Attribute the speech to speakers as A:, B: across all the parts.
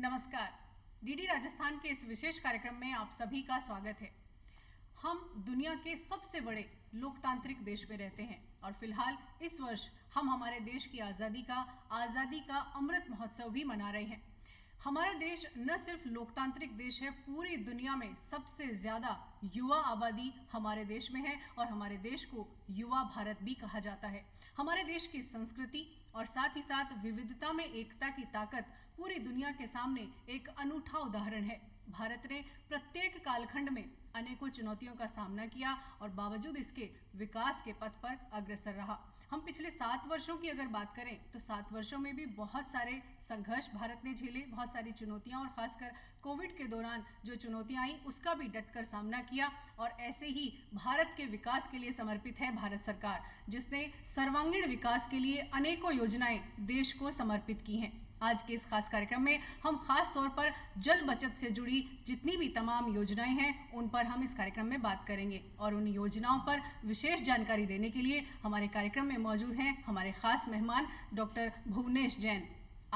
A: नमस्कार। डीडी राजस्थान के इस विशेष कार्यक्रम में आप सभी का स्वागत है। हम दुनिया के सबसे बड़े लोकतांत्रिक देश में रहते हैं और फिलहाल इस वर्ष हम हमारे देश की आज़ादी का अमृत महोत्सव भी मना रहे हैं। हमारा देश न सिर्फ लोकतांत्रिक देश है, पूरी दुनिया में सबसे ज़्यादा युवा आबादी हमारे देश में है और हमारे देश को युवा भारत भी कहा जाता है। हमारे देश की संस्कृति और साथ ही साथ विविधता में एकता की ताकत पूरी दुनिया के सामने एक अनूठा उदाहरण है। भारत ने प्रत्येक कालखंड में अनेकों चुनौतियों का सामना किया और बावजूद इसके विकास के पथ पर अग्रसर रहा। हम पिछले 7 वर्षों की अगर बात करें तो 7 वर्षों में भी बहुत सारे संघर्ष भारत ने झेले, बहुत सारी चुनौतियां, और खासकर कोविड के दौरान जो चुनौतियां आई उसका भी डटकर सामना किया। और ऐसे ही भारत के विकास के लिए समर्पित है भारत सरकार, जिसने सर्वांगीण विकास के लिए अनेकों योजनाएं देश को समर्पित की हैं। आज के इस खास कार्यक्रम में हम खास तौर पर जल बचत से जुड़ी जितनी भी तमाम योजनाएं हैं उन पर हम इस कार्यक्रम में बात करेंगे और उन योजनाओं पर विशेष जानकारी देने के लिए हमारे कार्यक्रम में मौजूद हैं हमारे खास मेहमान डॉक्टर भुवनेश जैन।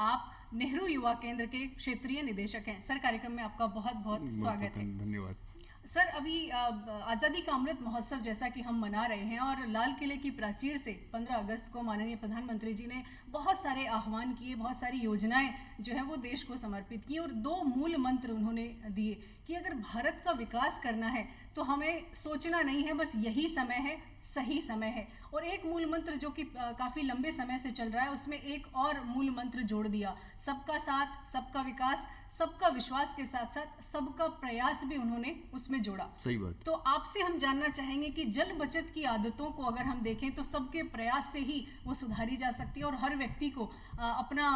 A: आप नेहरू युवा केंद्र के क्षेत्रीय निदेशक हैं। सर, कार्यक्रम में आपका बहुत बहुत स्वागत है।
B: धन्यवाद
A: सर, अभी आज़ादी का अमृत महोत्सव जैसा कि हम मना रहे हैं और लाल किले की प्राचीर से 15 अगस्त को माननीय प्रधानमंत्री जी ने बहुत सारे आह्वान किए, बहुत सारी योजनाएं जो है वो देश को समर्पित की और 2 मूल मंत्र उन्होंने दिए कि अगर भारत का विकास करना है तो हमें सोचना नहीं है, बस यही समय है, सही समय है। और एक मूल मंत्र जो कि काफ़ी लंबे समय से चल रहा है, उसमें एक और मूल मंत्र जोड़ दिया, सबका साथ, सबका विकास, सबका विश्वास के साथ साथ सबका प्रयास भी उन्होंने उसमें जोड़ा।
B: सही बात।
A: तो आपसे हम जानना चाहेंगे कि जल बचत की आदतों को अगर हम देखें तो सबके प्रयास से ही वो सुधारी जा सकती है और हर व्यक्ति को अपना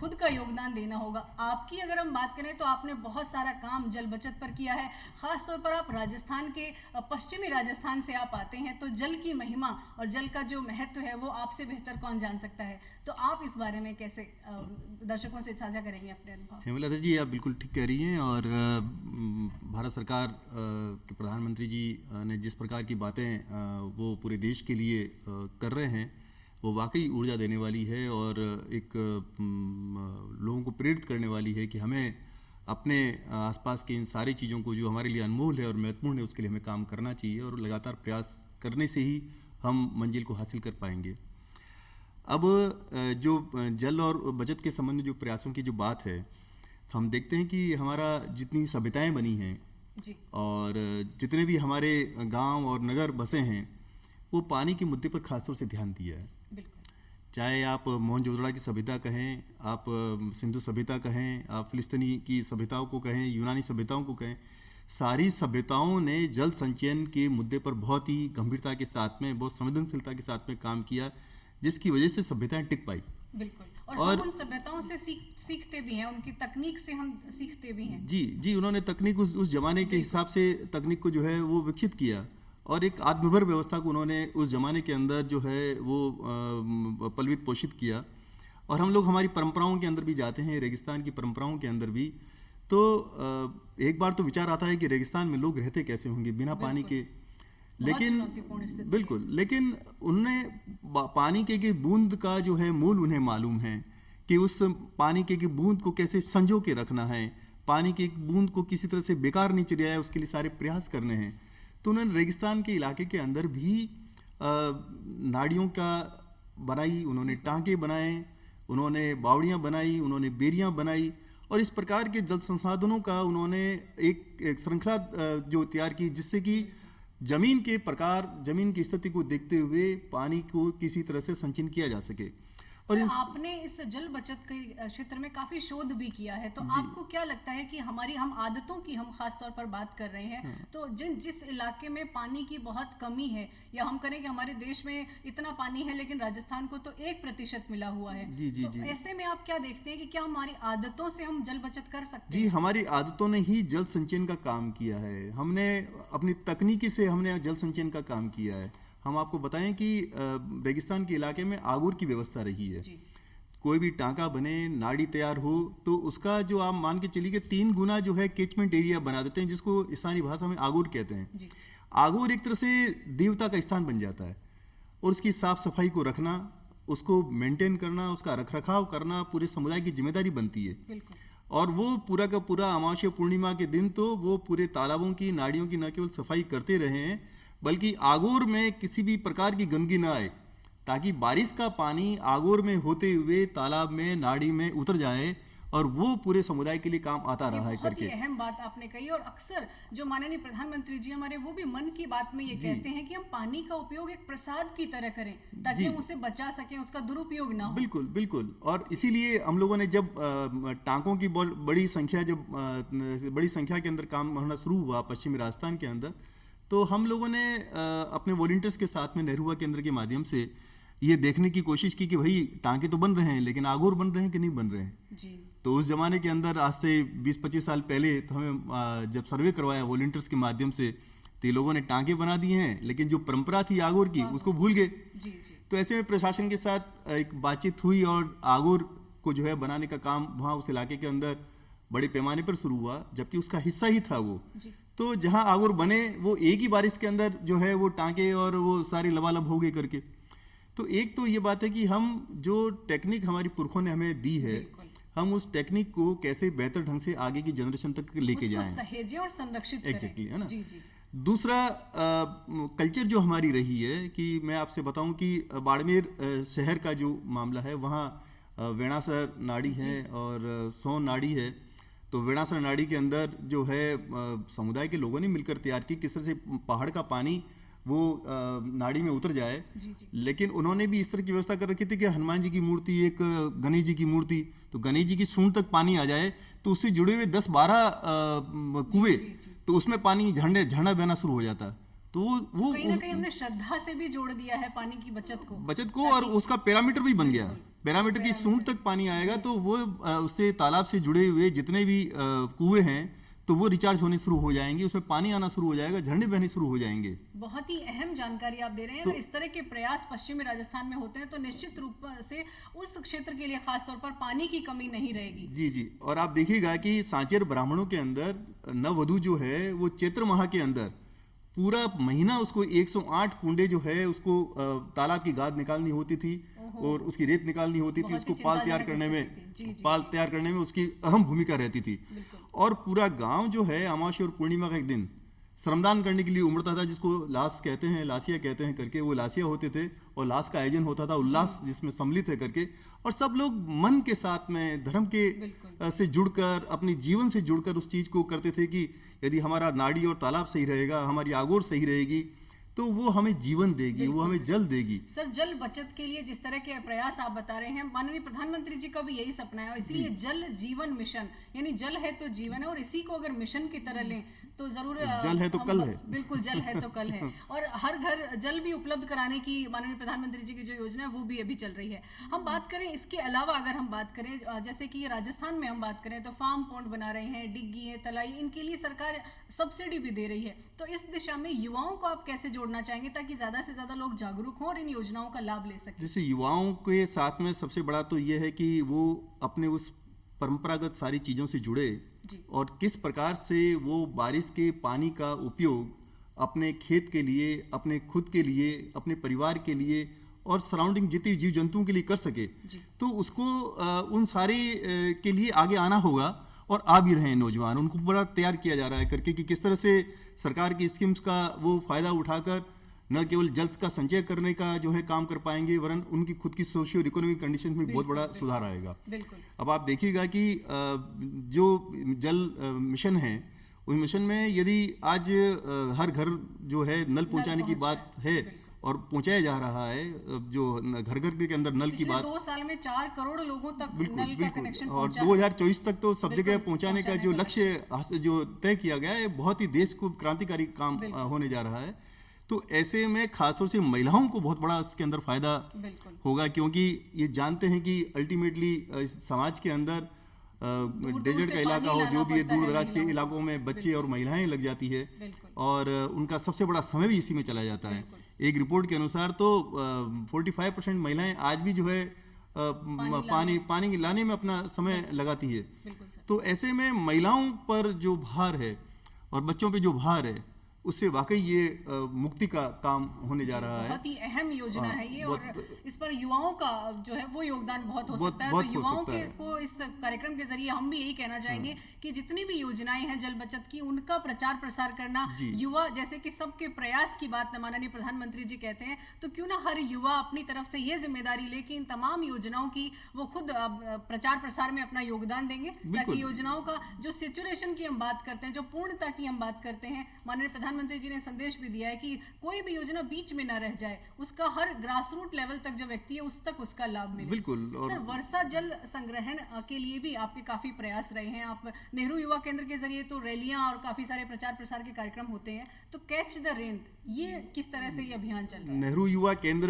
A: खुद का योगदान देना होगा। आपकी अगर हम बात करें तो आपने बहुत सारा काम जल बचत पर किया है। खास तौर पर आप राजस्थान के पश्चिमी राजस्थान से आप आते हैं, तो जल की महिमा और जल का जो महत्व है वो आपसे बेहतर कौन जान सकता है। तो आप इस बारे में कैसे दर्शकों से साझा करेंगे अपने अनुभव?
B: हेमलता जी, आप बिल्कुल ठीक कह रही हैं और भारत सरकार के प्रधानमंत्री जी ने जिस प्रकार की बातें वो पूरे देश के लिए कर रहे हैं वो वाकई ऊर्जा देने वाली है और एक लोगों को प्रेरित करने वाली है कि हमें अपने आसपास की इन सारी चीज़ों को जो हमारे लिए अनमोल है और महत्वपूर्ण है उसके लिए हमें काम करना चाहिए और लगातार प्रयास करने से ही हम मंजिल को हासिल कर पाएंगे। अब जो जल और बचत के संबंध में जो प्रयासों की जो बात है, तो हम देखते हैं कि हमारा जितनी सभ्यताएं बनी हैं
A: जी, और
B: जितने भी हमारे गांव और नगर बसे हैं वो पानी के मुद्दे पर खासतौर से ध्यान दिया है। चाहे आप मोहनजोदड़ो की सभ्यता कहें, आप सिंधु सभ्यता कहें, आप फिलिस्तीनी की सभ्यताओं को कहें, यूनानी सभ्यताओं को कहें, सारी सभ्यताओं ने जल संचयन के मुद्दे पर बहुत ही गंभीरता के साथ में, बहुत संवेदनशीलता के साथ में काम किया, जिसकी वजह से सभ्यताएं टिक पाई।
A: बिल्कुल। और हम उन सभ्यताओं से सीखते भी हैं, उनकी तकनीक से हम सीखते भी हैं।
B: जी, उन्होंने तकनीक उस जमाने के हिसाब से तकनीक को जो है वो विकसित किया और एक आत्मनिर्भर व्यवस्था को उन्होंने उस जमाने के अंदर जो है वो पल्वित पोषित किया। और हम लोग हमारी परंपराओं के अंदर भी जाते हैं, रेगिस्तान की परंपराओं के अंदर भी, तो एक बार तो विचार आता है कि रेगिस्तान में लोग रहते कैसे होंगे बिना पानी के। लेकिन बिल्कुल, लेकिन उन्होंने पानी के बूंद का जो है मूल उन्हें मालूम है कि उस पानी के बूंद को कैसे संजो के रखना है, पानी की बूंद को किसी तरह से बेकार नहीं चला है, उसके लिए सारे प्रयास करने हैं। तो उन्होंने रेगिस्तान के इलाके के अंदर भी नाड़ियों का बनाई, उन्होंने टांके बनाए, उन्होंने बावड़ियाँ बनाई, उन्होंने बेरियाँ बनाई और इस प्रकार के जल संसाधनों का उन्होंने एक श्रृंखला जो तैयार की, जिससे कि जमीन के प्रकार, जमीन की स्थिति को देखते हुए पानी को किसी तरह से संचयन किया जा सके।
A: और आपने इस जल बचत के क्षेत्र में काफी शोध भी किया है, तो आपको क्या लगता है कि हम आदतों की हम खास तौर पर बात कर रहे हैं, तो जिस इलाके में पानी की बहुत कमी है, या हम करें कि हमारे देश में इतना पानी है लेकिन राजस्थान को तो 1% मिला हुआ है, तो ऐसे में आप क्या देखते हैं कि क्या हमारी आदतों से हम जल बचत कर सकते हैं?
B: जी, हमारी आदतों ने ही जल संचयन का काम किया है। हमने अपनी तकनीकी से हमने जल संचयन का काम किया है। हम आपको बताएं कि रेगिस्तान के इलाके में आगूर की व्यवस्था रही है। कोई भी टांका बने, नाड़ी तैयार हो, तो उसका जो आप मान के चलिए कि 3 गुना जो है कैचमेंट एरिया बना देते हैं, जिसको स्थानीय भाषा में आगूर कहते हैं। आगूर एक तरह से देवता का स्थान बन जाता है और उसकी साफ सफाई को रखना, उसको मेंटेन करना, उसका रखरखाव करना पूरे समुदाय की जिम्मेदारी बनती है। और वो पूरा का पूरा अमावस्या पूर्णिमा के दिन तो वो पूरे तालाबों की, नाड़ियों की न केवल सफाई करते रहे हैं, बल्कि आगोर में किसी भी प्रकार की गंदगी ना आए, ताकि बारिश का पानी आगोर में होते हुए तालाब में, नाड़ी में उतर जाए और वो पूरे समुदाय के लिए काम आता रहा है
A: बहुत
B: करके।
A: ही अहम बात आपने कही। और अक्सर जो माननीय प्रधानमंत्री जी हमारे, वो भी मन की बात में ये कहते हैं कि हम पानी का उपयोग एक प्रसाद की तरह करें, ताकि हम उसे बचा सकें, उसका दुरुपयोग ना हो।
B: बिल्कुल बिल्कुल। और इसीलिए हम लोगों ने जब टांकों की बड़ी संख्या, जब बड़ी संख्या के अंदर काम होना शुरू हुआ पश्चिमी राजस्थान के अंदर, तो हम लोगों ने अपने वॉलंटियर्स के साथ में नेहरू युवा केंद्र के माध्यम से ये देखने की कोशिश की कि भाई टांके तो बन रहे हैं, लेकिन आगोर बन रहे हैं कि नहीं बन रहे हैं।
A: जी।
B: तो उस जमाने के अंदर, आज से 20-25 साल पहले, तो हमें जब सर्वे करवाया वॉलंटियर्स के माध्यम से, तो ये लोगों ने टांके बना दिए हैं, लेकिन जो परंपरा थी आगोर की उसको भूल गए।
A: जी जी।
B: तो ऐसे में प्रशासन के साथ एक बातचीत हुई और आगोर को जो है बनाने का काम वहाँ उस इलाके के अंदर बड़े पैमाने पर शुरू हुआ, जबकि उसका हिस्सा ही था वो। तो जहाँ आगोर बने, वो एक ही बारिश के अंदर जो है वो टांके और वो सारे लबालब हो गए करके। तो एक तो ये बात है कि हम जो टेक्निक हमारी पुरखों ने हमें दी है, हम उस टेक्निक को कैसे बेहतर ढंग से आगे की जनरेशन तक लेके जाएं,
A: सहेजें और संरक्षित
B: एग्जैक्टली, है ना।
A: जी जी।
B: दूसरा कल्चर जो हमारी रही है कि मैं आपसे बताऊं कि बाड़मेर शहर का जो मामला है, वहाँ वेणासर नाड़ी है और सोन नाड़ी है। तो वेणासर नाड़ी के अंदर जो है समुदाय के लोगों ने मिलकर तैयार की, किस तरह से पहाड़ का पानी वो नाड़ी में उतर जाए।
A: जी जी।
B: लेकिन उन्होंने भी इस तरह की व्यवस्था कर रखी थी कि हनुमान जी की मूर्ति, एक गणेश जी की मूर्ति, तो गणेश जी की सूंड तक पानी आ जाए तो उससे जुड़े हुए 10-12 कुएं, तो उसमें पानी झरना बहना शुरू हो जाता। तो वो
A: कहीं ना कहीं हमने श्रद्धा से भी जोड़ दिया है पानी की बचत को
B: और उसका पैरामीटर भी बन गया। पैरामीटर की सूंड तक पानी आएगा तो वो उससे तालाब से जुड़े हुए जितने भी कुएं हैं तो वो रिचार्ज होने शुरू हो जाएंगे, उसमें पानी आना शुरू हो जाएगा, झरने बहने शुरू हो जाएंगे।
A: बहुत ही अहम जानकारी आप दे रहे हैं। अगर इस तरह के प्रयास पश्चिमी राजस्थान में होते हैं तो निश्चित रूप से उस क्षेत्र के लिए खास तौर पर पानी की कमी नहीं रहेगी।
B: जी जी। और आप देखिएगा कि सांचेर ब्राह्मणों के अंदर नववधु जो है वो चैत्र माह के अंदर पूरा महीना उसको 108 कुंडे जो है उसको तालाब की गाद निकालनी होती थी और उसकी रेत निकालनी होती थी, उसको पाल तैयार करने में उसकी अहम भूमिका रहती थी। और पूरा गांव जो है अमावस्या और पूर्णिमा का एक दिन श्रमदान करने के लिए उमड़ता था, जिसको लाश कहते हैं, लाशिया कहते हैं करके, वो लाशिया होते थे और लाश का आयोजन होता था, उल्लास जिसमें सम्मिलित है करके, और सब लोग मन के साथ में धर्म के से जुड़कर, अपने जीवन से जुड़कर उस चीज को करते थे कि यदि हमारा नाड़ी और तालाब सही रहेगा, हमारी आगोर सही रहेगी, तो वो हमें जीवन देगी, वो हमें जल देगी।
A: सर, जल बचत के लिए जिस तरह के प्रयास आप बता रहे हैं, माननीय प्रधानमंत्री जी का भी यही सपना है, और इसीलिए जल जीवन मिशन, यानी जल है तो जीवन है, और इसी को अगर मिशन की तरह लें तो जरूर
B: जल है तो कल है।
A: बिल्कुल, जल है तो कल है। और हर घर जल भी उपलब्ध कराने की माननीय प्रधानमंत्री जी की जो योजना है वो भी अभी चल रही है। हम बात करें इसके अलावा, अगर हम बात करें जैसे कि राजस्थान में हम बात करें तो फार्म पॉन्ड बना रहे हैं, डिग्गी है, तलाई, इनके लिए सरकार सब्सिडी भी दे रही है। तो इस दिशा में युवाओं को आप कैसे जोड़ना चाहेंगे ताकि ज्यादा से ज्यादा लोग जागरूक हों और इन योजनाओं का लाभ ले सकें?
B: जैसे युवाओं के साथ में सबसे बड़ा तो ये है कि वो अपने उस परंपरागत सारी चीज़ों से जुड़े और किस प्रकार से वो बारिश के पानी का उपयोग अपने खेत के लिए, अपने खुद के लिए, अपने परिवार के लिए और सराउंडिंग जितने जीव जंतुओं के लिए कर सके, तो उसको उन सारे के लिए आगे आना होगा। और आ भी रहे हैं नौजवान, उनको बड़ा तैयार किया जा रहा है करके कि किस तरह से सरकार की स्कीम्स का वो फायदा उठाकर न केवल जल का संचय करने का जो है काम कर पाएंगे, वरन उनकी खुद की सोशियो इकोनॉमिक कंडीशन में बहुत बड़ा सुधार आएगा। अब आप देखिएगा कि जो जल मिशन है, उस मिशन में यदि आज हर घर जो है नल पहुंचाने की बात है और पहुंचाया जा रहा है, जो घर घर के अंदर नल की बात
A: 2 साल में 4 करोड़ लोगों तक नल का कनेक्शन
B: और 2024 तक तो सब जगह पहुंचाने का जो लक्ष्य जो तय किया गया है, बहुत ही देश को क्रांतिकारी काम होने जा रहा है। तो ऐसे में खासतौर से महिलाओं को बहुत बड़ा इसके अंदर फायदा होगा, क्योंकि ये जानते हैं कि अल्टीमेटली समाज के अंदर डेजर्ट का इलाका हो, जो भी है, दूर दराज के इलाकों में बच्चे और महिलाएं लग जाती है और उनका सबसे बड़ा समय भी इसी में चला जाता है। एक रिपोर्ट के अनुसार तो 45% महिलाएं आज भी जो है पानी लाने में अपना समय लगाती है। तो ऐसे में महिलाओं पर जो भार है और बच्चों पे जो भार है, उससे वाकई ये मुक्ति का काम होने जा रहा है।
A: बहुत ही अहम योजना है ये, और इस पर युवाओं का जो है वो योगदान बहुत हो सकता है।
B: बहुत
A: तो
B: हो
A: युवाओं
B: सकता
A: के
B: है।
A: को इस कार्यक्रम के जरिए हम भी यही कहना चाहेंगे कि जितनी भी योजनाएं हैं जल बचत की, उनका प्रचार प्रसार करना,
B: जी।
A: युवा जैसे कि सबके प्रयास की बात माननीय प्रधानमंत्री जी कहते हैं, तो क्यों ना हर युवा अपनी तरफ से ये जिम्मेदारी ले कि इन तमाम योजनाओं की वो खुद प्रचार प्रसार में अपना योगदान देंगे, ताकि योजनाओं का जो सिचुएशन की हम बात करते हैं, जो पूर्णता की हम बात करते हैं, माननीय प्रधानमंत्री जी ने संदेश भी दिया है कि कोई भी योजना बीच में ना रह जाए, उसका हर ग्रास रूट लेवल तक जो व्यक्ति है उस तक उसका लाभ मिले।
B: बिल्कुल। और
A: सर, वर्षा जल संग्रहण के लिए भी आपके काफी प्रयास रहे हैं। आप नेहरू युवा केंद्र के जरिए तो रैलियां और काफी सारे प्रचार प्रसार के कार्यक्रम होते हैं, तो कैच द रेन, ये किस तरह से ये अभियान चल रहा है?
B: नेहरू युवा केंद्र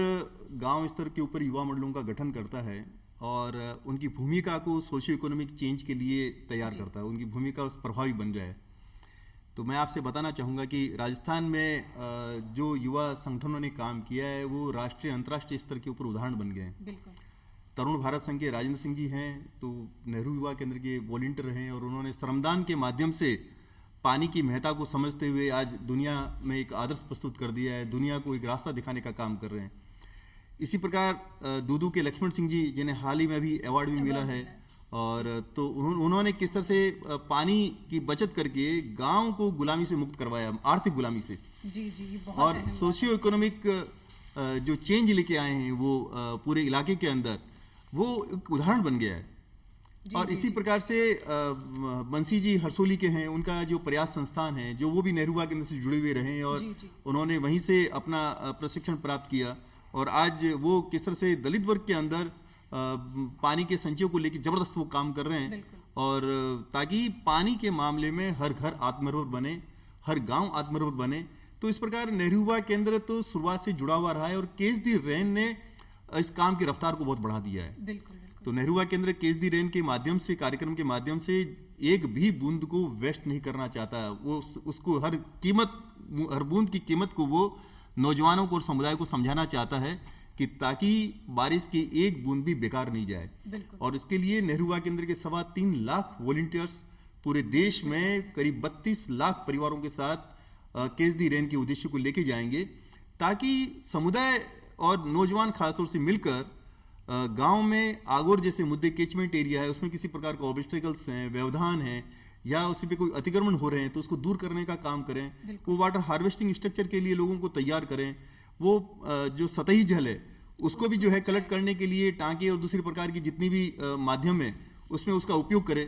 B: गांव स्तर के ऊपर युवा मंडलों का गठन करता है और उनकी भूमिका को सोशियो इकोनॉमिक चेंज के लिए तैयार करता है, उनकी भूमिका उस प्रभावी बन जाए। तो मैं आपसे बताना चाहूँगा कि राजस्थान में जो युवा संगठनों ने काम किया है वो राष्ट्रीय अंतर्राष्ट्रीय स्तर के ऊपर उदाहरण बन गए हैं।
A: बिल्कुल।
B: तरुण भारत संघ के राजेंद्र सिंह जी हैं, तो नेहरू युवा केंद्र के वॉलंटियर हैं और उन्होंने श्रमदान के माध्यम से पानी की महत्ता को समझते हुए आज दुनिया में एक आदर्श प्रस्तुत कर दिया है, दुनिया को एक रास्ता दिखाने का काम कर रहे हैं। इसी प्रकार दूदू के लक्ष्मण सिंह जी, जिन्हें हाल ही में भी अवार्ड भी मिला है, और तो उन्होंने किस तरह से पानी की बचत करके गांव को गुलामी से मुक्त करवाया, आर्थिक गुलामी से।
A: जी जी, बहुत
B: और सोशियो इकोनॉमिक जो चेंज लेके आए हैं वो पूरे इलाके के अंदर, वो एक उदाहरण बन गया है। और इसी प्रकार से बंसी जी हरसोली के हैं, उनका जो प्रयास संस्थान है, जो वो भी नेहरू युवा केंद्र से जुड़े हुए रहे हैं और उन्होंने वहीं से अपना प्रशिक्षण प्राप्त किया, और आज वो किस तरह से दलित वर्ग के अंदर पानी के संचयों को लेकर जबरदस्त वो काम कर रहे हैं, और ताकि पानी के मामले में हर घर आत्मनिर्भर बने, हर गांव आत्मनिर्भर बने। तो इस प्रकार नेहरू युवा केंद्र तो शुरुआत से जुड़ा हुआ रहा है और केस दी रेन ने इस काम की रफ्तार को बहुत बढ़ा दिया है।
A: बिल्कुल।
B: तो नेहरू युवा केंद्र केस दी रेन के माध्यम से, कार्यक्रम के माध्यम से एक भी बूंद को वेस्ट नहीं करना चाहता। वो उसको हर बूंद की कीमत को वो नौजवानों को और समुदाय को समझाना चाहता है कि ताकि बारिश की एक बूंद भी बेकार नहीं जाए। और इसके लिए नेहरू युवा केंद्र के 3.25 लाख वॉलंटियर्स पूरे देश में करीब 32 लाख परिवारों के साथ केस दी रेन के उद्देश्य को लेके जाएंगे, ताकि समुदाय और नौजवान खासतौर से मिलकर गांव में आगोर जैसे मुद्दे, कैचमेंट एरिया है, उसमें किसी प्रकार का ऑब्स्टेकल्स हैं, व्यवधान है, या उसी पे कोई अतिक्रमण हो रहे हैं तो उसको दूर करने का काम करें। वो वाटर हार्वेस्टिंग स्ट्रक्चर के लिए लोगों को तैयार करें। वो जो सतही जल है उसको भी जो है कलेक्ट करने के लिए टांके और दूसरी प्रकार की जितनी भी माध्यम है उसमें उसका उपयोग करें।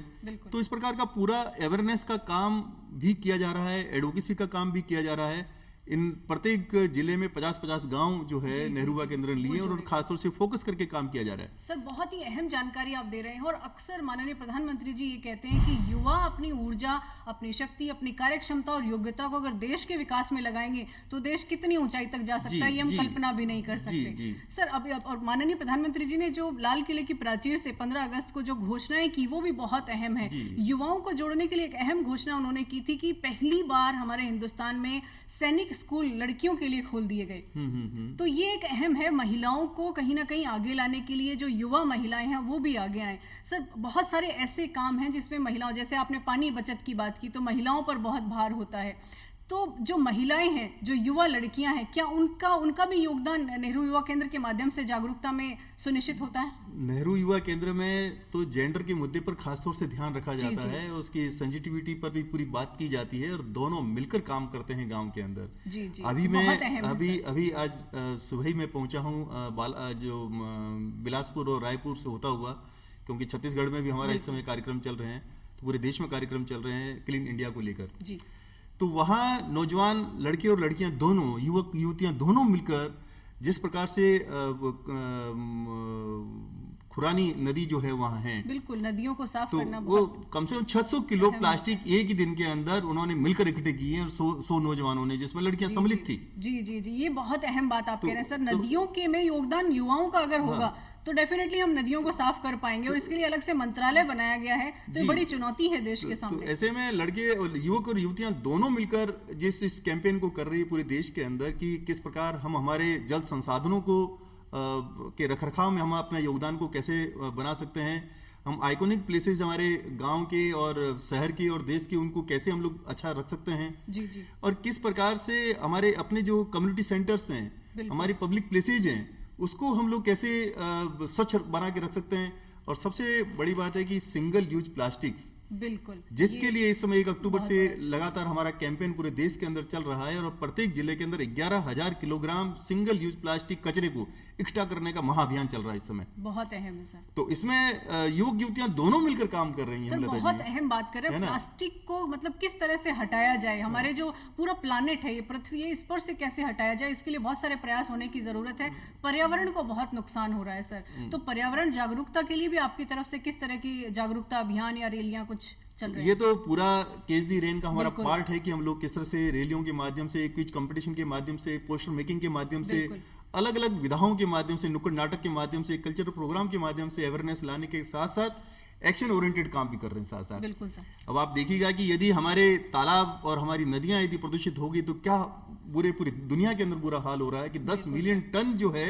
B: तो इस प्रकार का पूरा अवेयरनेस का काम भी किया जा रहा है, एडवोकेसी का काम भी किया जा रहा है। इन प्रत्येक जिले में 50-50 गांव जो है नेहरू युवा केंद्र लिए और खासतौर से फोकस करके काम किया जा रहा है।
A: सर, बहुत ही अहम जानकारी आप दे रहे हैं, और अक्सर माननीय प्रधानमंत्री जी ये कहते हैं कि युवा अपनी ऊर्जा, अपनी शक्ति, अपनी कार्य क्षमता और योग्यता को अगर देश के विकास में लगाएंगे तो देश कितनी ऊंचाई तक जा सकता है, ये हम कल्पना भी नहीं कर सकते। सर, अब और माननीय प्रधानमंत्री जी ने जो लाल किले की प्राचीर से 15 अगस्त को जो घोषणाएं की वो भी बहुत अहम है। युवाओं को जोड़ने के लिए एक अहम घोषणा उन्होंने की थी कि पहली बार हमारे हिंदुस्तान में सैनिक स्कूल लड़कियों के लिए खोल दिए गए। तो ये एक अहम है, महिलाओं को कहीं ना कहीं आगे लाने के लिए जो युवा महिलाएं हैं वो भी आगे आए। सर, बहुत सारे ऐसे काम हैं जिसमें महिलाओं, जैसे आपने पानी बचत की बात की, तो महिलाओं पर बहुत भार होता है। तो जो महिलाएं हैं, जो युवा लड़कियां हैं, क्या उनका भी योगदान नेहरू युवा केंद्र के माध्यम से जागरूकता में सुनिश्चित होता है?
B: नेहरू युवा केंद्र में तो जेंडर के मुद्दे पर खासतौर से ध्यान रखा जाता है, उसकी सेंसिटिविटी पर भी पूरी बात की जाती है और दोनों मिलकर काम करते हैं गांव के अंदर। अभी आज सुबह ही मैं पहुंचा हूं जो बिलासपुर और रायपुर से होता हुआ, क्योंकि छत्तीसगढ़ में भी हमारा इस समय कार्यक्रम चल रहे हैं, तो पूरे देश में कार्यक्रम चल रहे हैं क्लीन इंडिया को लेकर। तो वहाँ नौजवान लड़के और लड़कियां दोनों, युवक युवतियां दोनों मिलकर जिस प्रकार से खुरानी नदी जो है वहाँ है, बिल्कुल
A: नदियों को साफ करना,
B: वो कम से कम 600 किलो प्लास्टिक एक ही दिन के अंदर उन्होंने मिलकर इकट्ठे किए हैं, और 100 नौजवानों ने, जिसमें लड़कियां सम्मिलित थी।
A: जी, ये बहुत अहम बात आप कह रहे हैं सर। नदियों के में योगदान युवाओं का अगर होगा तो डेफिनेटली हम नदियों को साफ कर पाएंगे, और इसके लिए अलग से मंत्रालय बनाया गया है। तो ये बड़ी चुनौती है देश के सामने।
B: ऐसे में लड़के और युवक और युवतियां दोनों मिलकर जिस इस कैंपेन को कर रही है पूरे देश के अंदर कि किस प्रकार हम हमारे जल संसाधनों को के रखरखाव में हम अपना योगदान को कैसे बना सकते हैं, हम आइकॉनिक प्लेसेस हमारे गांव के और शहर के और देश के, उनको कैसे हम लोग अच्छा रख सकते हैं
A: जी जी
B: और किस प्रकार से हमारे अपने जो कम्युनिटी सेंटर्स हैं, हमारी पब्लिक प्लेसेज हैं, उसको हम लोग कैसे स्वच्छ बना के रख सकते हैं। और सबसे बड़ी बात है कि सिंगल यूज प्लास्टिक्स,
A: बिल्कुल,
B: जिसके लिए इस समय 1 अक्टूबर से लगातार हमारा कैंपेन पूरे देश के अंदर चल रहा है और प्रत्येक जिले के अंदर 11,000 किलोग्राम सिंगल यूज प्लास्टिक कचरे को इकट्ठा करने का महाअभियान चल रहा है इस समय।
A: बहुत अहम है सर।
B: तो इसमें युवक युवतियां दोनों मिलकर काम कर रही हैं।
A: सर बहुत अहम बात कर रहे हैं, प्लास्टिक को मतलब किस तरह से हटाया जाए, हमारे जो पूरा प्लानेट है, ये पृथ्वी है, इस पर से कैसे हटाया जाए, इसके लिए बहुत सारे प्रयास होने की जरूरत है। पर्यावरण को बहुत नुकसान हो रहा है सर, तो पर्यावरण जागरूकता के लिए भी आपकी तरफ से किस तरह की जागरूकता अभियान या रैलियां कुछ चल रही है?
B: ये तो पूरा कैच दी रेन का हमारा पार्ट है कि हम लोग किस तरह से रैलियों के माध्यम से, क्विज कंपटीशन के माध्यम से, पोस्टर मेकिंग के माध्यम से, अलग अलग विधाओं के माध्यम से, नुक्कड़ नाटक के माध्यम से, कल्चरल प्रोग्राम के माध्यम से अवेयरनेस लाने के साथ साथ एक्शन ओरिएंटेड काम भी कर रहे हैं साथ साथ।
A: बिल्कुल सर।
B: अब आप देखिएगा कि यदि हमारे तालाब और हमारी नदियां यदि प्रदूषित होगी तो क्या पूरी दुनिया के अंदर बुरा हाल हो रहा है कि 10 मिलियन टन जो है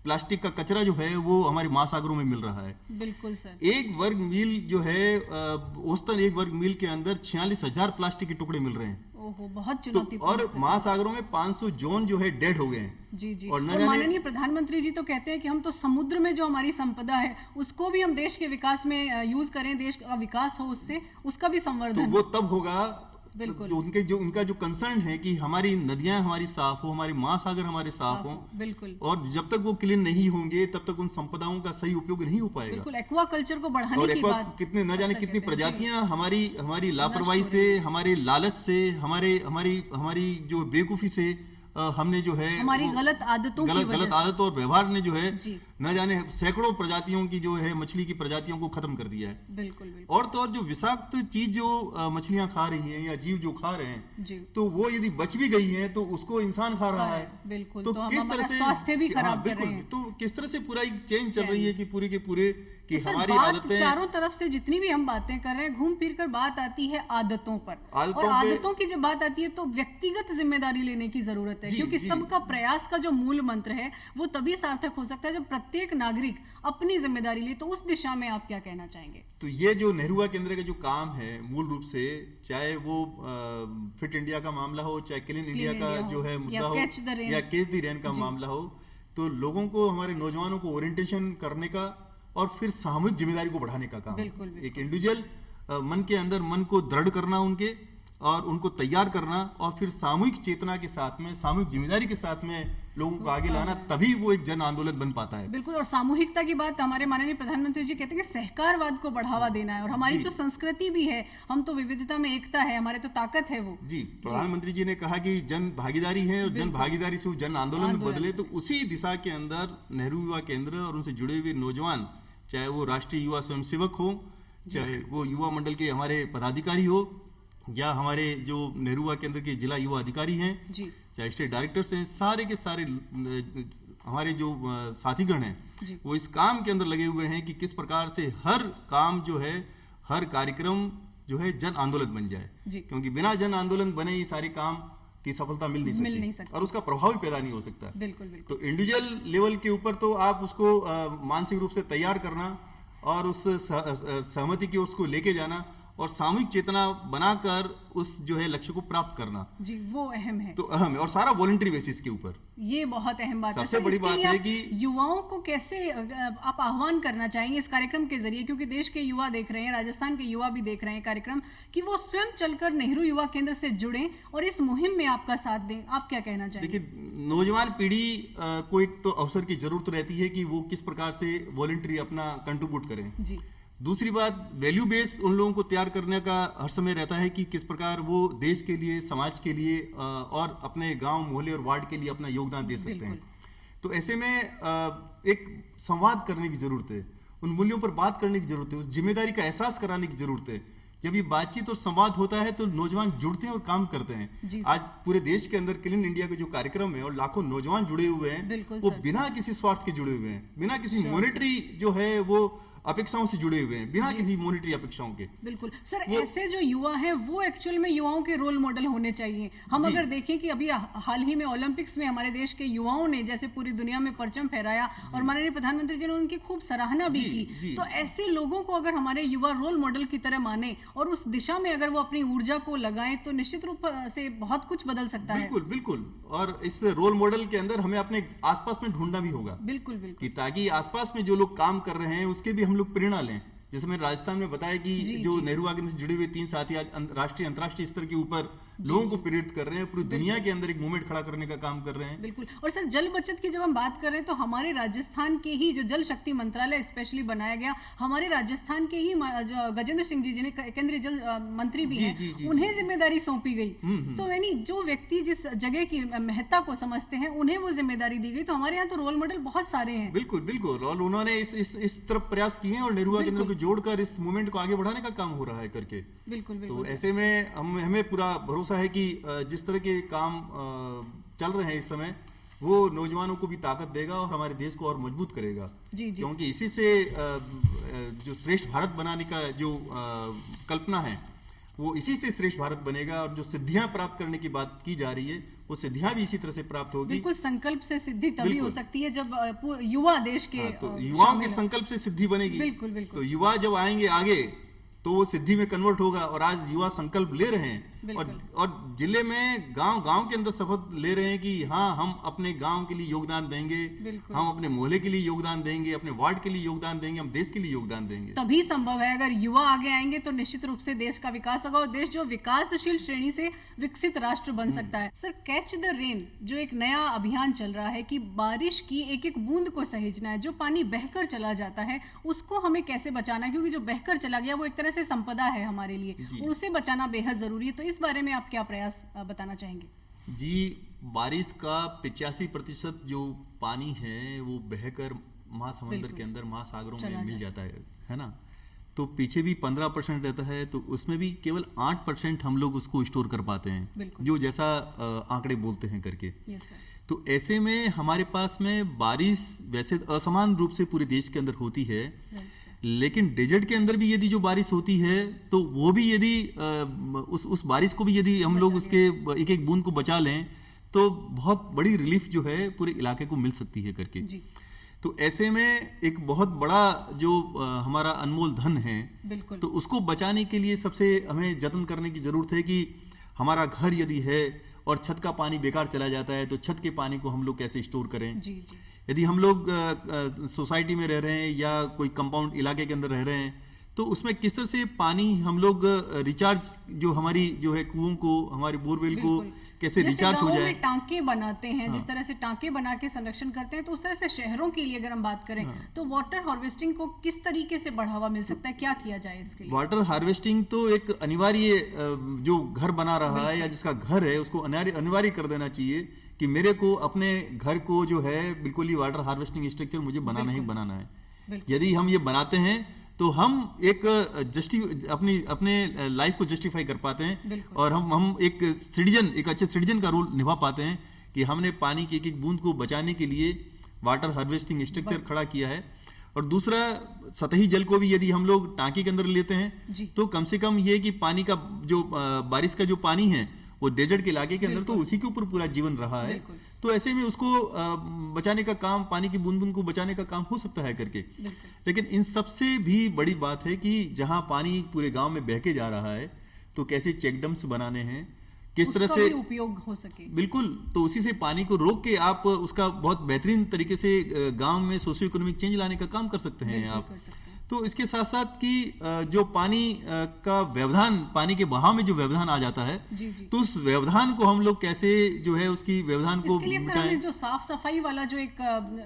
B: प्लास्टिक का कचरा जो है वो हमारे महासागरों में मिल रहा है।
A: बिल्कुल सर।
B: 1 वर्ग मील जो है औसतन 1 वर्ग मील के अंदर 46,000 प्लास्टिक के टुकड़े मिल रहे हैं।
A: ओहो, बहुत
B: तो
A: चुनौतीपूर्ण
B: और महासागरों में 500 जोन जो है डेड हो गए हैं।
A: जी जी।
B: और
A: और माननीय प्रधानमंत्री जी तो कहते हैं कि हम तो समुद्र में जो हमारी संपदा है उसको भी हम देश के विकास में यूज करें, देश का विकास हो, उससे उसका भी संवर्धन।
B: तो वो तब होगा
A: बिल्कुल।
B: तो उनका जो कंसर्न है कि हमारी नदियां हमारी साफ हो, हमारे महासागर हमारे साफ हो।
A: बिल्कुल।
B: और जब तक वो क्लीन नहीं होंगे तब तक उन संपदाओं का सही उपयोग नहीं हो पाएगा।
A: बिल्कुल, एक्वा कल्चर को बढ़ाने
B: और
A: की बात,
B: कितने न जाने कितनी प्रजातियां हमारी लापरवाही से, हमारी लालच से, हमारी जो बेवकूफी से हमने जो है
A: हमारी गलत आदतों
B: और व्यवहार ने जो है न जाने सैकड़ों प्रजातियों की जो है मछली की प्रजातियों को खत्म कर दिया है।
A: बिल्कुल।
B: और तो और जो विषाक्त चीज जो मछलियां खा रही हैं या जीव जो खा रहे हैं, तो वो यदि बच भी गई हैं तो उसको इंसान खा रहा है।
A: बिल्कुल।
B: तो किस तरह से
A: स्वास्थ्य भी खराब कर रहे हैं।
B: तो किस तरह से पूरा एक चेंज चल रही है कि पूरे के पूरे कि हमारी आदतें,
A: चारों तरफ से जितनी भी हम बातें कर रहे हैं, घूम फिर कर बात आती है आदतों पर। और आदतों की जब बात आती है तो व्यक्तिगत जिम्मेदारी लेने की जरूरत है, क्योंकि सबका प्रयास का जो मूल मंत्र है वो तभी सार्थक हो सकता है जब प्रत्येक नागरिक अपनी जिम्मेदारी ले। तो उस दिशा में आप क्या कहना चाहेंगे?
B: तो ये जो नेहरू युवा केंद्र का जो काम है, मूल रूप से चाहे वो फिट इंडिया का मामला हो, चाहे क्लीन इंडिया का जो है मुद्दा हो, या कैच द रेन का मामला हो, तो लोगों को, हमारे नौजवानों को ओरिएंटेशन करने का और फिर सामूहिक जिम्मेदारी को बढ़ाने का काम। एक इंडिविजुअल मन के अंदर मन को दृढ़ करना उनके, और उनको तैयार करना, और फिर सामूहिक चेतना के साथ में, सामूहिक जिम्मेदारी के साथ में लोगों को आगे लाना, तभी वो एक जन आंदोलन बन पाता है।
A: बिल्कुल। और सामूहिकता की बात हमारे माननीय प्रधानमंत्री जी कहते हैं कि सहकारवाद को बढ़ावा देना है, और हमारी तो संस्कृति भी है, हम तो विविधता में एकता है, हमारे तो ताकत है वो।
B: जी, प्रधानमंत्री जी ने कहा कि जन भागीदारी है और जन भागीदारी से वो जन आंदोलन में बदले। तो उसी दिशा के अंदर नेहरू युवा केंद्र और उनसे जुड़े हुए नौजवान, चाहे वो राष्ट्रीय युवा स्वयंसेवक हो, चाहे वो युवा मंडल के हमारे पदाधिकारी हो, या हमारे जो नेहरू युवा केंद्र के जिला युवा अधिकारी हैं, चाहे स्टेट डायरेक्टर्स हैं, सारे के सारे हमारे जो साथीगण हैं, वो इस काम के अंदर लगे हुए हैं कि किस प्रकार से हर काम जो है, हर कार्यक्रम जो है जन आंदोलन बन जाए। क्योंकि बिना जन आंदोलन बने ये सारे काम की सफलता मिल नहीं सकती और उसका प्रभाव भी पैदा नहीं हो सकता।
A: बिल्कुल।
B: तो इंडिविजुअल लेवल के ऊपर तो आप उसको मानसिक रूप से तैयार करना और उस सहमति की उसको लेके जाना और सामूहिक चेतना बनाकर उस जो है लक्ष्य को प्राप्त करना,
A: जी, वो अहम है।
B: तो अहम है, और सारा वॉलंटरी बेसिस के ऊपर।
A: ये बहुत अहम बात है।
B: सबसे बड़ी बात है कि
A: युवाओं को कैसे आप आह्वान करना चाहेंगे इस कार्यक्रम के जरिए, क्योंकि देश के युवा देख रहे हैं, राजस्थान के युवा भी देख रहे हैं कार्यक्रम, कि वो स्वयं चलकर नेहरू युवा केंद्र से जुड़ें और इस मुहिम में आपका साथ दें। आप क्या कहना चाहेंगे?
B: देखिए, नौजवान पीढ़ी को एक तो अवसर की जरूरत रहती है कि वो किस प्रकार से वॉलंटरी अपना कंट्रीब्यूट करें।
A: जी।
B: दूसरी बात, वैल्यू बेस उन लोगों को तैयार करने का हर समय रहता है कि किस प्रकार वो देश के लिए, समाज के लिए और अपने गांव, मोहल्ले और वार्ड के लिए अपना योगदान दे सकते हैं। तो ऐसे में एक संवाद करने की जरूरत है, उन मूल्यों पर बात करने की जरूरत है, उस जिम्मेदारी का एहसास कराने की जरूरत है। जब ये बातचीत और संवाद होता है तो नौजवान जुड़ते हैं और काम करते हैं। आज पूरे देश के अंदर क्लीन इंडिया का जो कार्यक्रम है और लाखों नौजवान जुड़े हुए हैं, वो बिना किसी स्वार्थ के जुड़े हुए हैं, बिना किसी मॉनेटरी जो है वो अपेक्षाओं से जुड़े हुए हैं, बिना किसी मॉनिटरी अपेक्षाओं के।
A: बिल्कुल सर, ऐसे जो युवा हैं वो एक्चुअल में युवाओं के रोल मॉडल होने चाहिए। हम अगर देखें कि अभी हाल ही में ओलंपिक्स में हमारे देश के युवाओं ने जैसे पूरी दुनिया में परचम फहराया और माननीय प्रधानमंत्री जी ने उनकी खूब सराहना भी की, तो ऐसे लोगों को अगर हमारे युवा रोल मॉडल की तरह माने और उस दिशा में अगर वो अपनी ऊर्जा को लगाएं तो निश्चित रूप से बहुत कुछ बदल सकता है।
B: बिल्कुल बिल्कुल, और इस रोल मॉडल के अंदर हमें अपने आसपास में ढूंढना भी होगा।
A: बिल्कुल बिल्कुल,
B: कि ताकि आसपास में जो लोग काम कर रहे हैं उसके भी हम लोग प्रेरणा लें। जैसे मैंने राजस्थान में बताया कि जो नेहरू आगे से जुड़े हुए 3 साथी आज राष्ट्रीय अंतर्राष्ट्रीय स्तर के ऊपर लोगों को प्रेरित कर रहे हैं, पूरी दुनिया के अंदर एक मूवमेंट खड़ा करने का काम कर रहे हैं।
A: बिल्कुल। और सर, जल बचत की जब हम बात कर रहे हैं तो हमारे राजस्थान के ही जो जल शक्ति मंत्रालय स्पेशली बनाया गया, हमारे राजस्थान के ही गजेंद्र सिंह जी जिन्हें केंद्रीय जल मंत्री भी हैं, उन्हें जिम्मेदारी सौंपी गई। तो यानी जो व्यक्ति जिस जगह की महत्ता को समझते हैं उन्हें वो जिम्मेदारी दी गई। तो हमारे यहाँ तो रोल मॉडल बहुत सारे हैं।
B: बिल्कुल बिल्कुल, और उन्होंने इस तरफ प्रयास किए हैं और नेहरू केंद्र को जोड़कर इस मूवमेंट को आगे बढ़ाने का काम हो रहा है करके।
A: बिल्कुल
B: तो
A: बिल्कुल।
B: ऐसे में हमें पूरा भरोसा है कि जिस तरह के काम चल रहे हैं इस समय, वो नौजवानों को भी ताकत देगा और हमारे देश को और मजबूत करेगा।
A: जी।
B: क्योंकि इसी से जो श्रेष्ठ भारत बनाने का जो कल्पना है वो इसी से श्रेष्ठ भारत बनेगा। और जो सिद्धियां प्राप्त करने की बात की जा रही है वो सिद्धियां भी इसी तरह से प्राप्त होगी।
A: बिल्कुल, संकल्प से सिद्धि तभी हो सकती है जब युवा देश के
B: तो युवाओं के संकल्प से सिद्धि बनेगी।
A: बिल्कुल बिल्कुल।
B: तो युवा जब आएंगे आगे तो वो सिद्धि में कन्वर्ट होगा। और आज युवा संकल्प ले रहे हैं और जिले में गांव के अंदर शपथ ले रहे हैं कि हाँ, हम अपने गांव के लिए योगदान देंगे, हम अपने मोहल्ले के लिए योगदान देंगे, अपने वार्ड के लिए योगदान देंगे, हम देश के लिए योगदान देंगे।
A: तभी संभव है। अगर युवा आगे आएंगे तो निश्चित रूप से देश का विकास होगा और देश जो विकासशील श्रेणी से विकसित राष्ट्र बन सकता है। सर, कैच द रेन जो एक नया अभियान चल रहा है कि बारिश की एक एक बूंद को सहेजना है, जो पानी बहकर चला जाता है उसको हमें कैसे बचाना है, क्योंकि जो बहकर चला गया वो एक तरह से संपदा है हमारे लिए और उसे बचाना बेहद जरूरी है। तो इस बारे में आप क्या प्रयास बताना चाहेंगे?
B: जी, बारिश का 85% जो पानी है वो बहकर महासमुंदर के अंदर, महासागरों में मिल जाता है ना। तो पीछे भी 15% रहता है, तो उसमें भी केवल 8% हम लोग उसको स्टोर कर पाते हैं, जो जैसा आंकड़े बोलते हैं करके। तो ऐसे में हमारे पास में बारिश वैसे असमान रूप से पूरे देश के अंदर होती है, लेकिन डेजर्ट के अंदर भी यदि जो बारिश होती है तो वो भी यदि उस बारिश को भी यदि हम लोग उसके एक एक बूंद को बचा लें तो बहुत बड़ी रिलीफ जो है पूरे इलाके को मिल सकती है करके। तो ऐसे में एक बहुत बड़ा जो हमारा अनमोल धन है, तो उसको बचाने के लिए सबसे हमें जतन करने की जरूरत है कि हमारा घर यदि है और छत का पानी बेकार चला जाता है तो छत के पानी को हम लोग कैसे स्टोर करें। यदि हम लोग सोसाइटी में रह रहे हैं या कोई कंपाउंड इलाके के अंदर रह रहे हैं तो उसमें किस तरह से पानी हम लोग रिचार्ज, जो हमारी जो है कुओं को, हमारे बोरवेल को कैसे रिचार्ज हो जाए।
A: टांके बनाते हैं, जिस तरह से टांके बना के संरक्षण करते हैं, तो उस तरह से शहरों के लिए अगर हम बात करें तो वाटर हार्वेस्टिंग को किस तरीके से बढ़ावा मिल सकता है, क्या किया जाए इसके लिए?
B: वाटर हार्वेस्टिंग तो एक अनिवार्य, जो घर बना रहा है या जिसका घर है उसको अनिवार्य कर देना चाहिए कि मेरे को अपने घर को जो है बिल्कुल ही वाटर हार्वेस्टिंग स्ट्रक्चर मुझे बनाना ही बनाना है। यदि हम ये बनाते हैं तो हम एक अपने लाइफ को जस्टिफाई कर पाते हैं और हम एक अच्छे सिटीजन का रोल निभा पाते हैं कि हमने पानी की एक एक बूंद को बचाने के लिए वाटर हार्वेस्टिंग स्ट्रक्चर खड़ा किया है। और दूसरा, सतही जल को भी यदि हम लोग टांकी के अंदर लेते हैं तो कम से कम ये कि पानी का जो बारिश का जो पानी है वो डेजर्ट के इलाके के अंदर तो उसी के ऊपर पूरा जीवन रहा है। तो ऐसे में उसको बचाने का काम, पानी की बूंद बूंद को बचाने का काम हो सकता है करके। लेकिन इन सबसे भी बड़ी बात है कि जहां पानी पूरे गांव में बह के जा रहा है तो कैसे चेक डैम्स बनाने हैं, किस तरह से
A: उपयोग हो सके।
B: बिल्कुल, तो उसी से पानी को रोक के आप उसका बहुत बेहतरीन तरीके से गांव में सोशियो इकोनॉमिक चेंज लाने का काम कर सकते हैं आप। तो इसके साथ साथ कि जो पानी का व्यवधान, पानी के बहाव में जो व्यवधान आ जाता है, तो उस व्यवधान को हम लोग कैसे जो है उसकी व्यवधान को
A: मिटाएं। जो साफ सफाई वाला जो एक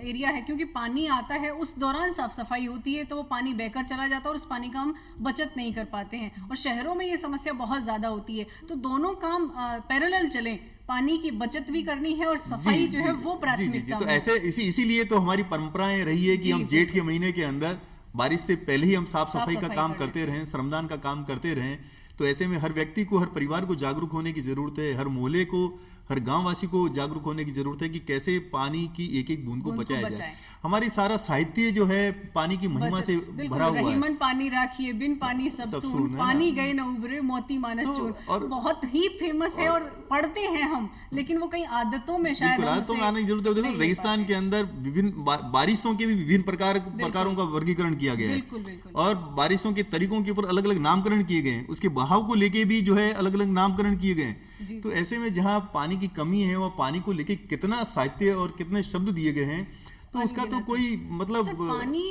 A: एरिया है, क्योंकि पानी आता है उस दौरान साफ सफाई होती है तो वो पानी बहकर चला जाता है और उस पानी का हम बचत नहीं कर पाते हैं। और शहरों में ये समस्या बहुत ज्यादा होती है। तो दोनों काम पैरेलल चलें, पानी की बचत भी करनी है और सफाई जो है वो प्राथमिकता।
B: तो ऐसे इसीलिए तो हमारी परंपराएं रही है कि हम जेठ के महीने के अंदर बारिश से पहले ही हम साफ सफाई का काम करते रहें, श्रमदान का काम करते रहें। तो ऐसे में हर व्यक्ति को, हर परिवार को जागरूक होने की जरूरत है, हर मोहल्ले को, हर गांव वासी को जागरूक होने की जरूरत है कि कैसे पानी की एक एक बूंद को बचाया जाए। हमारी सारा साहित्य जो है पानी की महिमा से भरा हुआ है।
A: रहीमन पानी राखिए, बिन पानी सब सून, पानी गए न उबरे, मोती मानस चूर, बहुत ही फेमस है और पढ़ते हैं हम, लेकिन वो कई आदतों में शायद
B: आदतों में आने की जरूरत है। देखो रेगिस्तान के अंदर विभिन्न बारिशों के भी विभिन्न प्रकारों का वर्गीकरण किया गया है और बारिशों के तरीकों के ऊपर अलग अलग नामकरण किए गए हैं, उसके बहाव को लेके भी जो है अलग अलग नामकरण किए गए हैं। तो ऐसे में जहाँ पानी की कमी है वह पानी को लेके कितना साहित्य और कितने शब्द दिए गए हैं, तो उसका तो कोई मतलब
A: पानी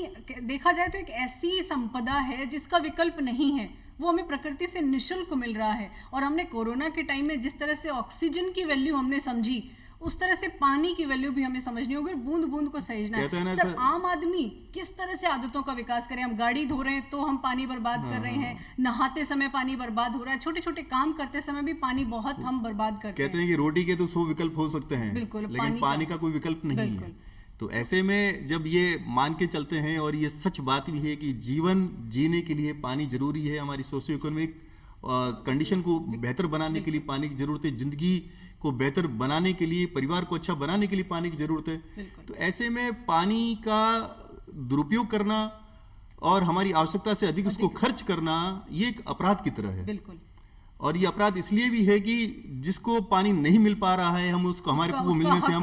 A: देखा जाए तो एक ऐसी संपदा है जिसका विकल्प नहीं है, वो हमें प्रकृति से निशुल्क मिल रहा है। और हमने कोरोना के टाइम में जिस तरह से ऑक्सीजन की वैल्यू हमने समझी, उस तरह से पानी की वैल्यू भी हमें समझनी होगी, बूंद बूंद को सहेजना है। सर आम आदमी किस तरह से आदतों का विकास करें? हम गाड़ी धो रहे हैं तो हम पानी बर्बाद कर रहे हैं, नहाते समय पानी बर्बाद हो रहा है, छोटे छोटे काम करते समय भी पानी बहुत हम बर्बाद करते हैं।
B: कहते हैं कि रोटी के तो 100 विकल्प हो सकते हैं, लेकिन पानी का कोई विकल्प नहीं है। तो ऐसे में जब ये मान के चलते हैं और ये सच बात भी है कि जीवन जीने के लिए पानी जरूरी है, हमारी सोशियो इकोनॉमिक कंडीशन को बेहतर बनाने के लिए पानी की जरूरत है, जिंदगी को बेहतर बनाने के लिए, परिवार को अच्छा बनाने के लिए पानी की जरूरत है। तो ऐसे में पानी का दुरुपयोग करना और हमारी आवश्यकता से अधिक उसको खर्च करना ये एक अपराध की तरह है।
A: बिल्कुल।
B: और ये अपराध इसलिए भी है कि जिसको पानी नहीं मिल पा रहा है, हम उसको हमारे को मिलने से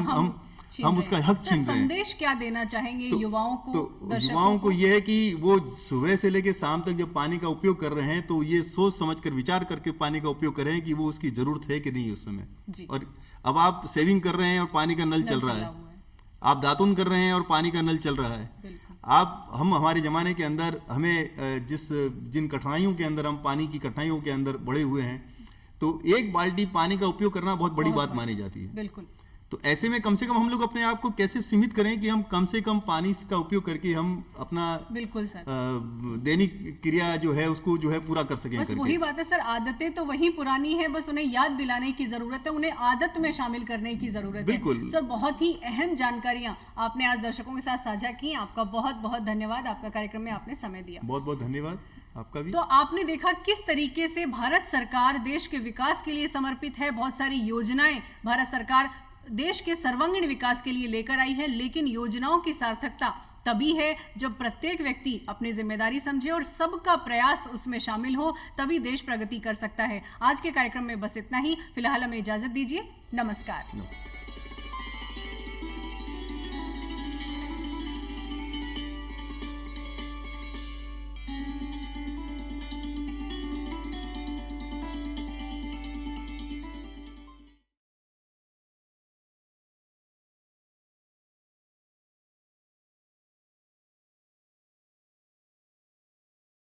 B: हम उसका हक छीन रहे हैं।
A: संदेश क्या देना चाहेंगे युवाओं को?
B: तो युवाओं को यह है कि वो सुबह से लेकर शाम तक जब पानी का उपयोग कर रहे हैं तो ये सोच समझकर विचार करके पानी का उपयोग करें कि वो उसकी जरूरत है कि नहीं उस समय। और अब आप सेविंग कर रहे हैं और पानी का नल चल रहा है, आप दातुन कर रहे हैं और पानी का नल चल रहा है। हम हमारे जमाने के अंदर हमें जिन कठिनाइयों के अंदर हम पानी की कठिनाइयों के अंदर बढ़े हुए हैं, तो एक बाल्टी पानी का उपयोग करना बहुत बड़ी बात मानी जाती है।
A: बिल्कुल।
B: तो ऐसे में कम से कम हम लोग अपने आप को कैसे सीमित करें कि हम कम से कम पानी का उपयोग करके हम अपना
A: बिल्कुल सर
B: दैनिक क्रिया जो है उसको जो है पूरा कर सकें।
A: बस वही बात है सर, आदतें तो वही पुरानी है, बस उन्हें याद दिलाने की जरूरत है, उन्हें आदत में शामिल करने की जरूरत है। सर बहुत ही अहम जानकारियां आपने आज दर्शकों के साथ साझा की, आपका बहुत बहुत धन्यवाद। आपका कार्यक्रम में आपने समय दिया,
B: बहुत बहुत धन्यवाद आपका भी।
A: तो आपने देखा किस तरीके से भारत सरकार देश के विकास के लिए समर्पित है। बहुत सारी योजनाएं भारत सरकार देश के सर्वांगीण विकास के लिए लेकर आई है, लेकिन योजनाओं की सार्थकता तभी है जब प्रत्येक व्यक्ति अपनी जिम्मेदारी समझे और सबका प्रयास उसमें शामिल हो, तभी देश प्रगति कर सकता है। आज के कार्यक्रम में बस इतना ही। फिलहाल हमें इजाजत दीजिए। नमस्कार।